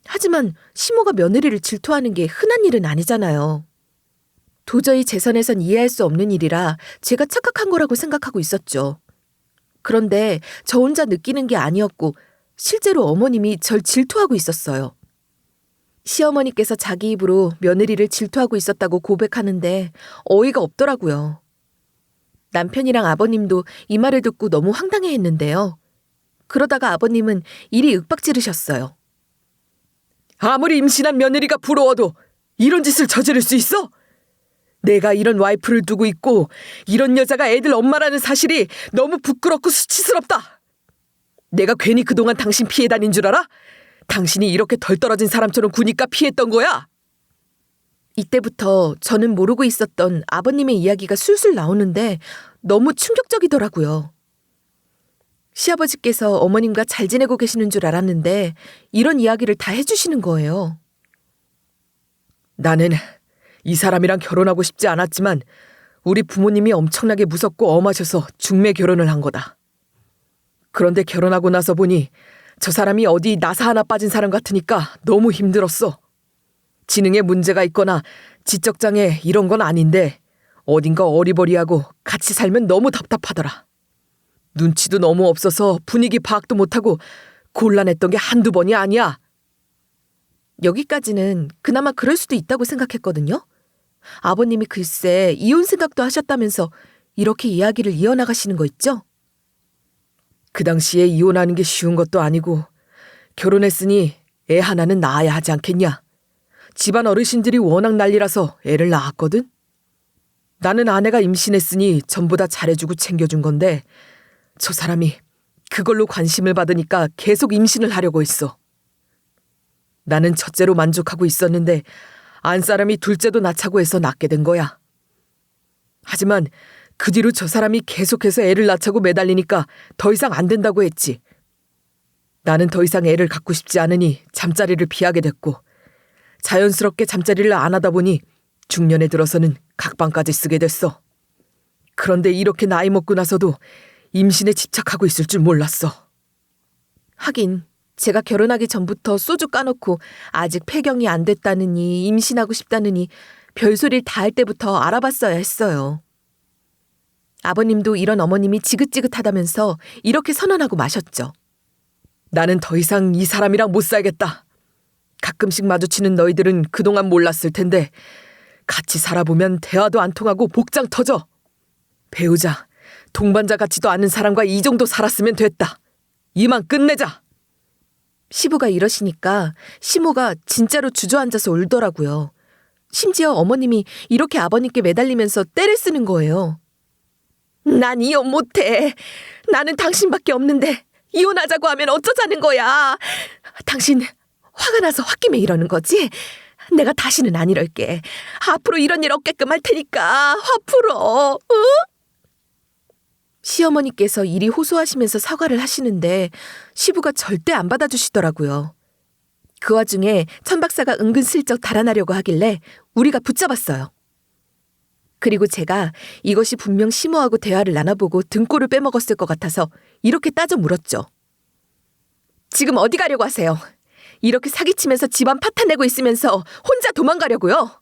하지만 시모가 며느리를 질투하는 게 흔한 일은 아니잖아요. 도저히 제 선에선 이해할 수 없는 일이라 제가 착각한 거라고 생각하고 있었죠. 그런데 저 혼자 느끼는 게 아니었고 실제로 어머님이 절 질투하고 있었어요. 시어머니께서 자기 입으로 며느리를 질투하고 있었다고 고백하는데 어이가 없더라고요. 남편이랑 아버님도 이 말을 듣고 너무 황당해했는데요. 그러다가 아버님은 이리 윽박지르셨어요. 아무리 임신한 며느리가 부러워도 이런 짓을 저지를 수 있어? 내가 이런 와이프를 두고 있고 이런 여자가 애들 엄마라는 사실이 너무 부끄럽고 수치스럽다. 내가 괜히 그동안 당신 피해 다닌 줄 알아? 당신이 이렇게 덜 떨어진 사람처럼 구니까 피했던 거야. 이때부터 저는 모르고 있었던 아버님의 이야기가 술술 나오는데 너무 충격적이더라고요. 시아버지께서 어머님과 잘 지내고 계시는 줄 알았는데 이런 이야기를 다 해주시는 거예요. 나는 이 사람이랑 결혼하고 싶지 않았지만 우리 부모님이 엄청나게 무섭고 엄하셔서 중매 결혼을 한 거다. 그런데 결혼하고 나서 보니 저 사람이 어디 나사 하나 빠진 사람 같으니까 너무 힘들었어. 지능에 문제가 있거나 지적장애 이런 건 아닌데 어딘가 어리버리하고 같이 살면 너무 답답하더라. 눈치도 너무 없어서 분위기 파악도 못하고 곤란했던 게 한두 번이 아니야. 여기까지는 그나마 그럴 수도 있다고 생각했거든요. 아버님이 글쎄 이혼 생각도 하셨다면서 이렇게 이야기를 이어나가시는 거 있죠? 그 당시에 이혼하는 게 쉬운 것도 아니고 결혼했으니 애 하나는 낳아야 하지 않겠냐. 집안 어르신들이 워낙 난리라서 애를 낳았거든. 나는 아내가 임신했으니 전부 다 잘해주고 챙겨준 건데 저 사람이 그걸로 관심을 받으니까 계속 임신을 하려고 했어. 나는 첫째로 만족하고 있었는데 안사람이 둘째도 낳자고 해서 낳게 된 거야. 하지만 그 뒤로 저 사람이 계속해서 애를 낳자고 매달리니까 더 이상 안 된다고 했지. 나는 더 이상 애를 갖고 싶지 않으니 잠자리를 피하게 됐고 자연스럽게 잠자리를 안 하다 보니 중년에 들어서는 각방까지 쓰게 됐어. 그런데 이렇게 나이 먹고 나서도 임신에 집착하고 있을 줄 몰랐어. 하긴 제가 결혼하기 전부터 소주 까놓고 아직 폐경이 안 됐다느니 임신하고 싶다느니 별소리를 다 할 때부터 알아봤어야 했어요. 아버님도 이런 어머님이 지긋지긋하다면서 이렇게 선언하고 마셨죠. 나는 더 이상 이 사람이랑 못 살겠다. 가끔씩 마주치는 너희들은 그동안 몰랐을 텐데 같이 살아보면 대화도 안 통하고 복장 터져. 배우자, 동반자 같지도 않은 사람과 이 정도 살았으면 됐다. 이만 끝내자. 시부가 이러시니까 시모가 진짜로 주저앉아서 울더라고요. 심지어 어머님이 이렇게 아버님께 매달리면서 떼를 쓰는 거예요. 난 이혼 못해. 나는 당신밖에 없는데 이혼하자고 하면 어쩌자는 거야. 당신 화가 나서 홧김에 이러는 거지? 내가 다시는 안 이럴게. 앞으로 이런 일 없게끔 할 테니까 화 풀어. 응? 시어머니께서 이리 호소하시면서 사과를 하시는데 시부가 절대 안 받아주시더라고요. 그 와중에 천 박사가 은근슬쩍 달아나려고 하길래 우리가 붙잡았어요. 그리고 제가 이것이 분명 시모하고 대화를 나눠보고 등골을 빼먹었을 것 같아서 이렇게 따져 물었죠. 지금 어디 가려고 하세요? 이렇게 사기치면서 집안 파탄내고 있으면서 혼자 도망가려고요?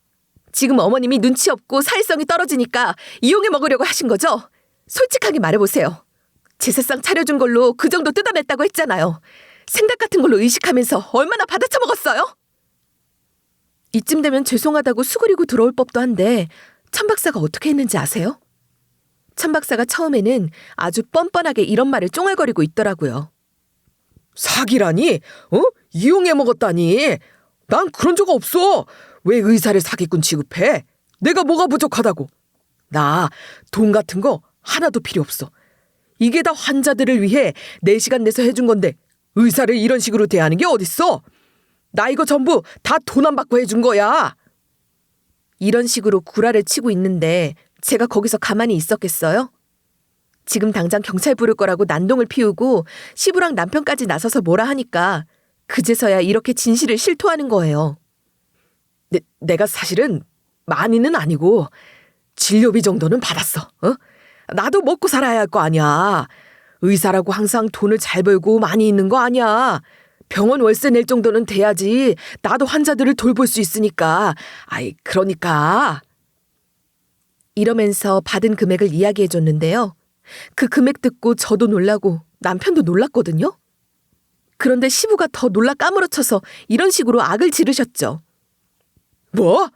지금 어머님이 눈치 없고 사회성이 떨어지니까 이용해 먹으려고 하신 거죠? 솔직하게 말해보세요. 제사상 차려준 걸로 그 정도 뜯어냈다고 했잖아요. 생닭 같은 걸로 의식하면서 얼마나 받아쳐먹었어요? 이쯤 되면 죄송하다고 수그리고 들어올 법도 한데 천 박사가 어떻게 했는지 아세요? 천 박사가 처음에는 아주 뻔뻔하게 이런 말을 쫑알거리고 있더라고요. 사기라니? 이용해 먹었다니? 난 그런 적 없어. 왜 의사를 사기꾼 취급해? 내가 뭐가 부족하다고? 나 돈 같은 거 하나도 필요 없어. 이게 다 환자들을 위해 4시간 내서 해준 건데 의사를 이런 식으로 대하는 게 어딨어? 나 이거 전부 다 돈 안 받고 해준 거야. 이런 식으로 구라를 치고 있는데 제가 거기서 가만히 있었겠어요? 지금 당장 경찰 부를 거라고 난동을 피우고 시부랑 남편까지 나서서 뭐라 하니까 그제서야 이렇게 진실을 실토하는 거예요. 내가 사실은 많이는 아니고 진료비 정도는 받았어. 나도 먹고 살아야 할 거 아니야. 의사라고 항상 돈을 잘 벌고 많이 있는 거 아니야. 병원 월세 낼 정도는 돼야지 나도 환자들을 돌볼 수 있으니까. 그러니까. 이러면서 받은 금액을 이야기해 줬는데요. 그 금액 듣고 저도 놀라고 남편도 놀랐거든요. 그런데 시부가 더 놀라 까무러쳐서 이런 식으로 악을 지르셨죠. 뭐?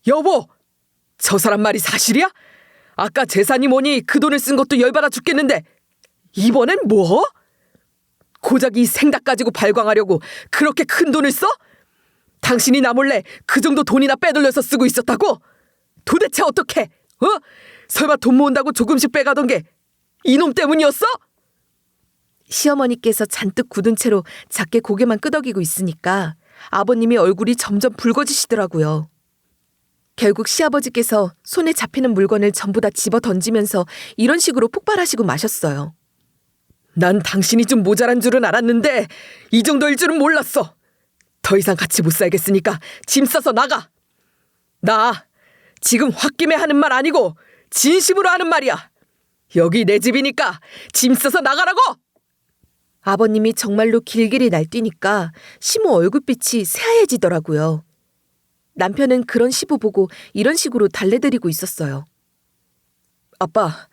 여보, 저 사람 말이 사실이야? 아까 재산이 뭐니 그 돈을 쓴 것도 열받아 죽겠는데 이번엔 뭐? 고작 이 생닭 가지고 발광하려고 그렇게 큰 돈을 써? 당신이 나 몰래 그 정도 돈이나 빼돌려서 쓰고 있었다고? 도대체 어떻게? 설마 돈 모은다고 조금씩 빼가던 게 이놈 때문이었어? 시어머니께서 잔뜩 굳은 채로 작게 고개만 끄덕이고 있으니까 아버님이 얼굴이 점점 붉어지시더라고요. 결국 시아버지께서 손에 잡히는 물건을 전부 다 집어 던지면서 이런 식으로 폭발하시고 마셨어요. 난 당신이 좀 모자란 줄은 알았는데 이 정도일 줄은 몰랐어. 더 이상 같이 못 살겠으니까 짐 싸서 나가. 나 지금 홧김에 하는 말 아니고 진심으로 하는 말이야. 여기 내 집이니까 짐 싸서 나가라고! 아버님이 정말로 길길이 날뛰니까 시모 얼굴빛이 새하얘지더라고요. 남편은 그런 시부 보고 이런 식으로 달래드리고 있었어요. 아빠,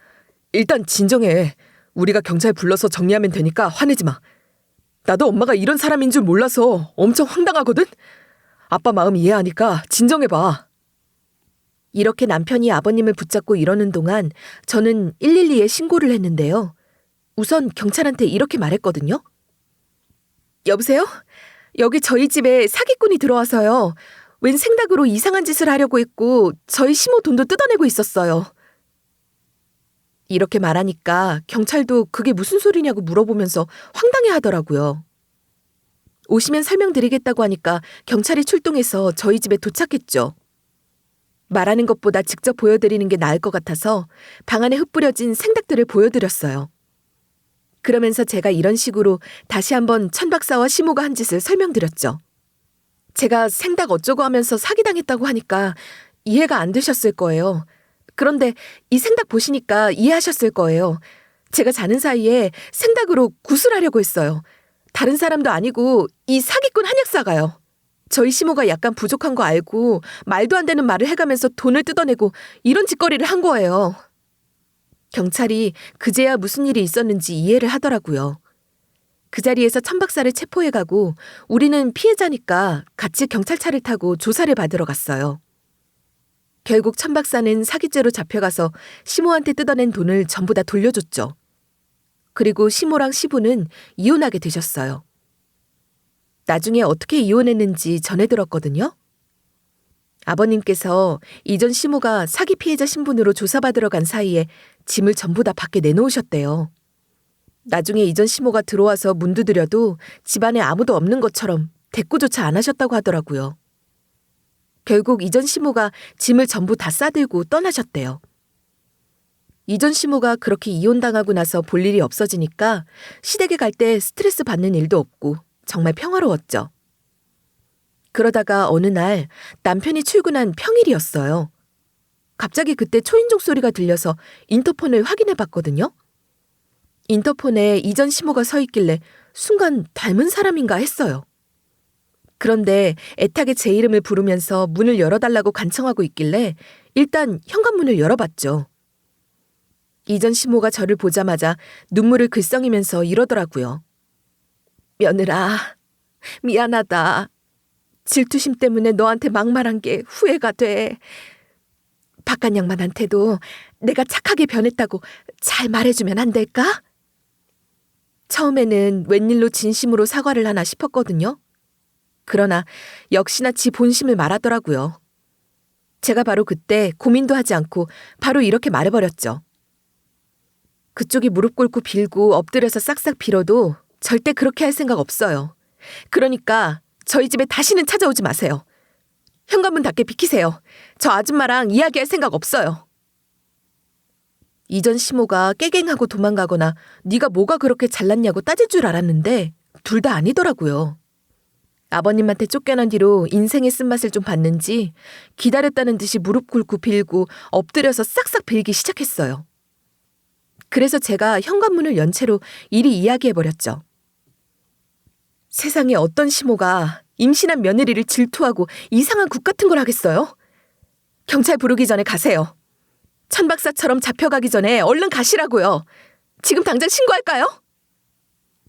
일단 진정해. 우리가 경찰 불러서 정리하면 되니까 화내지 마. 나도 엄마가 이런 사람인 줄 몰라서 엄청 황당하거든? 아빠 마음 이해하니까 진정해봐. 이렇게 남편이 아버님을 붙잡고 이러는 동안 저는 112에 신고를 했는데요. 우선 경찰한테 이렇게 말했거든요. 여보세요? 여기 저희 집에 사기꾼이 들어와서요. 웬 생닭으로 이상한 짓을 하려고 했고 저희 시모 돈도 뜯어내고 있었어요. 이렇게 말하니까 경찰도 그게 무슨 소리냐고 물어보면서 황당해 하더라고요. 오시면 설명드리겠다고 하니까 경찰이 출동해서 저희 집에 도착했죠. 말하는 것보다 직접 보여드리는 게 나을 것 같아서 방 안에 흩뿌려진 생닭들을 보여드렸어요. 그러면서 제가 이런 식으로 다시 한번 천 박사와 시모가 한 짓을 설명드렸죠. 제가 생닭 어쩌고 하면서 사기당했다고 하니까 이해가 안 되셨을 거예요. 그런데 이 생닭 보시니까 이해하셨을 거예요. 제가 자는 사이에 생닭으로 굿을 하려고 했어요. 다른 사람도 아니고 이 사기꾼 한약사가요. 저희 시모가 약간 부족한 거 알고 말도 안 되는 말을 해가면서 돈을 뜯어내고 이런 짓거리를 한 거예요. 경찰이 그제야 무슨 일이 있었는지 이해를 하더라고요. 그 자리에서 천 박사를 체포해가고 우리는 피해자니까 같이 경찰차를 타고 조사를 받으러 갔어요. 결국 천 박사는 사기죄로 잡혀가서 시모한테 뜯어낸 돈을 전부 다 돌려줬죠. 그리고 시모랑 시부는 이혼하게 되셨어요. 나중에 어떻게 이혼했는지 전해 들었거든요. 아버님께서 이전 시모가 사기 피해자 신분으로 조사받으러 간 사이에 짐을 전부 다 밖에 내놓으셨대요. 나중에 이전 시모가 들어와서 문 두드려도 집안에 아무도 없는 것처럼 대꾸조차 안 하셨다고 하더라고요. 결국 이전 시모가 짐을 전부 다 싸들고 떠나셨대요. 이전 시모가 그렇게 이혼당하고 나서 볼 일이 없어지니까 시댁에 갈 때 스트레스 받는 일도 없고 정말 평화로웠죠. 그러다가 어느 날 남편이 출근한 평일이었어요. 갑자기 그때 초인종 소리가 들려서 인터폰을 확인해 봤거든요. 인터폰에 이전 시모가 서 있길래 순간 닮은 사람인가 했어요. 그런데 애타게 제 이름을 부르면서 문을 열어달라고 간청하고 있길래 일단 현관문을 열어봤죠. 이전 시모가 저를 보자마자 눈물을 글썽이면서 이러더라고요. 며느라, 미안하다. 질투심 때문에 너한테 막말한 게 후회가 돼. 바깥 양반한테도 내가 착하게 변했다고 잘 말해주면 안 될까? 처음에는 웬일로 진심으로 사과를 하나 싶었거든요. 그러나 역시나 지 본심을 말하더라고요. 제가 바로 그때 고민도 하지 않고 바로 이렇게 말해버렸죠. 그쪽이 무릎 꿇고 빌고 엎드려서 싹싹 빌어도 절대 그렇게 할 생각 없어요. 그러니까 저희 집에 다시는 찾아오지 마세요. 현관문 닫게 비키세요. 저 아줌마랑 이야기할 생각 없어요. 이전 시모가 깨갱하고 도망가거나 네가 뭐가 그렇게 잘났냐고 따질 줄 알았는데 둘 다 아니더라고요. 아버님한테 쫓겨난 뒤로 인생의 쓴맛을 좀 봤는지 기다렸다는 듯이 무릎 꿇고 빌고 엎드려서 싹싹 빌기 시작했어요. 그래서 제가 현관문을 연 채로 이리 이야기해버렸죠. 세상에 어떤 시모가 임신한 며느리를 질투하고 이상한 국 같은 걸 하겠어요? 경찰 부르기 전에 가세요. 천박사처럼 잡혀가기 전에 얼른 가시라고요. 지금 당장 신고할까요?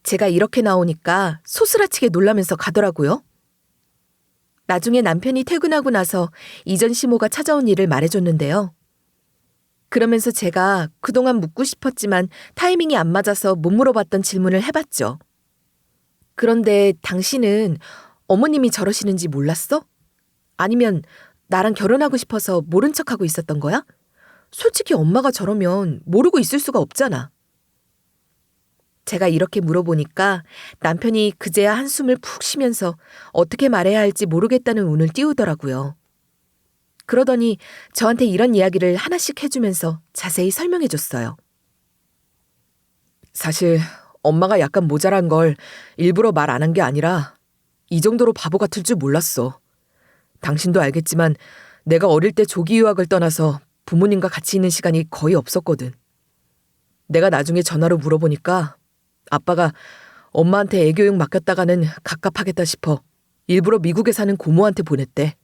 제가 이렇게 나오니까 소스라치게 놀라면서 가더라고요. 나중에 남편이 퇴근하고 나서 이전 시모가 찾아온 일을 말해줬는데요. 그러면서 제가 그동안 묻고 싶었지만 타이밍이 안 맞아서 못 물어봤던 질문을 해봤죠. 그런데 당신은 어머님이 저러시는지 몰랐어? 아니면 나랑 결혼하고 싶어서 모른 척하고 있었던 거야? 솔직히 엄마가 저러면 모르고 있을 수가 없잖아. 제가 이렇게 물어보니까 남편이 그제야 한숨을 푹 쉬면서 어떻게 말해야 할지 모르겠다는 운을 띄우더라고요. 그러더니 저한테 이런 이야기를 하나씩 해주면서 자세히 설명해줬어요. 사실 엄마가 약간 모자란 걸 일부러 말 안 한 게 아니라 이 정도로 바보 같을 줄 몰랐어. 당신도 알겠지만 내가 어릴 때 조기 유학을 떠나서 부모님과 같이 있는 시간이 거의 없었거든. 내가 나중에 전화로 물어보니까 아빠가 엄마한테 애교육 맡겼다가는 갑갑하겠다 싶어 일부러 미국에 사는 고모한테 보냈대.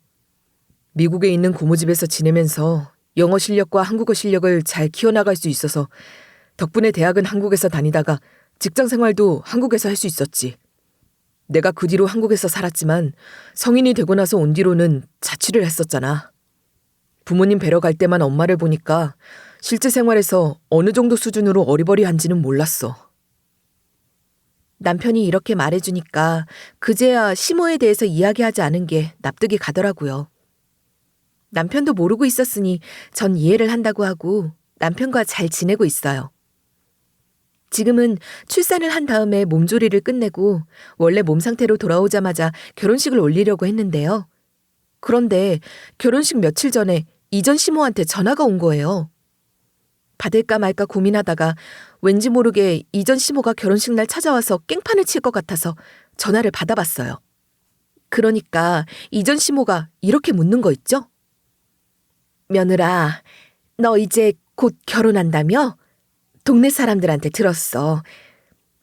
미국에 있는 고모 집에서 지내면서 영어 실력과 한국어 실력을 잘 키워나갈 수 있어서 덕분에 대학은 한국에서 다니다가 직장 생활도 한국에서 할 수 있었지. 내가 그 뒤로 한국에서 살았지만 성인이 되고 나서 온 뒤로는 자취를 했었잖아. 부모님 뵈러 갈 때만 엄마를 보니까 실제 생활에서 어느 정도 수준으로 어리버리한지는 몰랐어. 남편이 이렇게 말해주니까 그제야 시모에 대해서 이야기하지 않은 게 납득이 가더라고요. 남편도 모르고 있었으니 전 이해를 한다고 하고 남편과 잘 지내고 있어요. 지금은 출산을 한 다음에 몸조리를 끝내고 원래 몸 상태로 돌아오자마자 결혼식을 올리려고 했는데요. 그런데 결혼식 며칠 전에 이전 시모한테 전화가 온 거예요. 받을까 말까 고민하다가 왠지 모르게 이전 시모가 결혼식 날 찾아와서 깽판을 칠 것 같아서 전화를 받아봤어요. 그러니까 이전 시모가 이렇게 묻는 거 있죠? 며느라, 너 이제 곧 결혼한다며? 동네 사람들한테 들었어.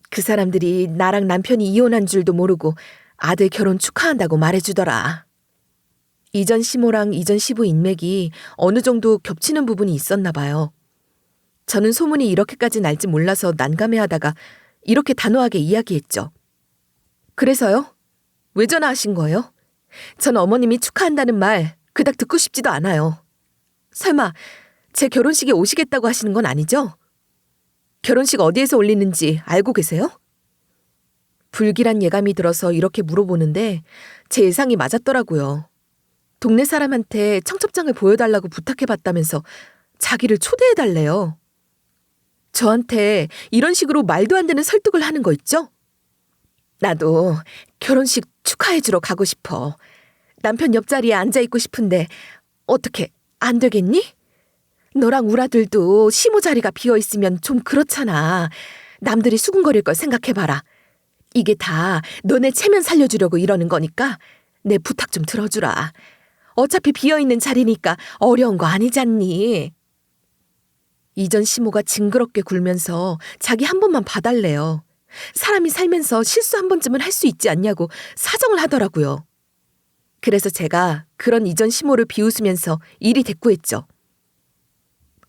그 사람들이 나랑 남편이 이혼한 줄도 모르고 아들 결혼 축하한다고 말해주더라. 이전 시모랑 이전 시부 인맥이 어느 정도 겹치는 부분이 있었나 봐요. 저는 소문이 이렇게까지 날지 몰라서 난감해하다가 이렇게 단호하게 이야기했죠. 그래서요? 왜 전화하신 거예요? 전 어머님이 축하한다는 말 그닥 듣고 싶지도 않아요. 설마 제 결혼식에 오시겠다고 하시는 건 아니죠? 결혼식 어디에서 올리는지 알고 계세요? 불길한 예감이 들어서 이렇게 물어보는데 제 예상이 맞았더라고요. 동네 사람한테 청첩장을 보여달라고 부탁해봤다면서 자기를 초대해달래요. 저한테 이런 식으로 말도 안 되는 설득을 하는 거 있죠? 나도 결혼식 축하해주러 가고 싶어. 남편 옆자리에 앉아있고 싶은데 어떻게 안 되겠니? 너랑 우리 아들도 시모 자리가 비어있으면 좀 그렇잖아. 남들이 수군거릴 걸 생각해봐라. 이게 다 너네 체면 살려주려고 이러는 거니까 내 부탁 좀 들어주라. 어차피 비어있는 자리니까 어려운 거 아니잖니. 이전 시모가 징그럽게 굴면서 자기 한 번만 봐달래요. 사람이 살면서 실수 한 번쯤은 할 수 있지 않냐고 사정을 하더라고요. 그래서 제가 그런 이전 시모를 비웃으면서 이리 대꾸했죠.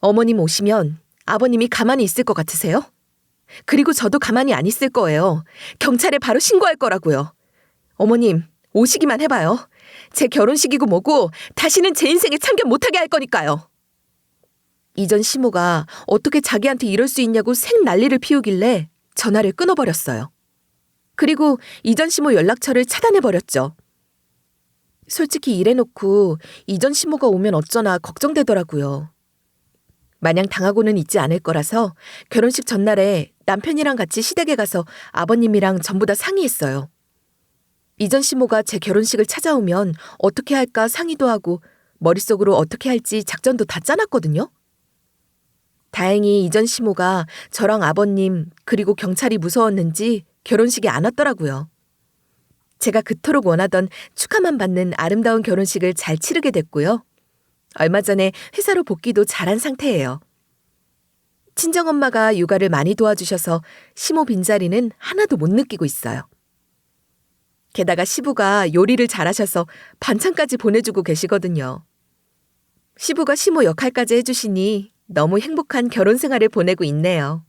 어머님 오시면 아버님이 가만히 있을 것 같으세요? 그리고 저도 가만히 안 있을 거예요. 경찰에 바로 신고할 거라고요. 어머님 오시기만 해봐요. 제 결혼식이고 뭐고 다시는 제 인생에 참견 못하게 할 거니까요. 이전 시모가 어떻게 자기한테 이럴 수 있냐고 생 난리를 피우길래 전화를 끊어버렸어요. 그리고 이전 시모 연락처를 차단해버렸죠. 솔직히 이래놓고 이전 시모가 오면 어쩌나 걱정되더라고요. 마냥 당하고는 있지 않을 거라서 결혼식 전날에 남편이랑 같이 시댁에 가서 아버님이랑 전부 다 상의했어요. 이전 시모가 제 결혼식을 찾아오면 어떻게 할까 상의도 하고 머릿속으로 어떻게 할지 작전도 다 짜놨거든요. 다행히 이전 시모가 저랑 아버님 그리고 경찰이 무서웠는지 결혼식에 안 왔더라고요. 제가 그토록 원하던 축하만 받는 아름다운 결혼식을 잘 치르게 됐고요. 얼마 전에 회사로 복귀도 잘한 상태예요. 친정엄마가 육아를 많이 도와주셔서 시모 빈자리는 하나도 못 느끼고 있어요. 게다가 시부가 요리를 잘하셔서 반찬까지 보내주고 계시거든요. 시부가 시모 역할까지 해주시니 너무 행복한 결혼 생활을 보내고 있네요.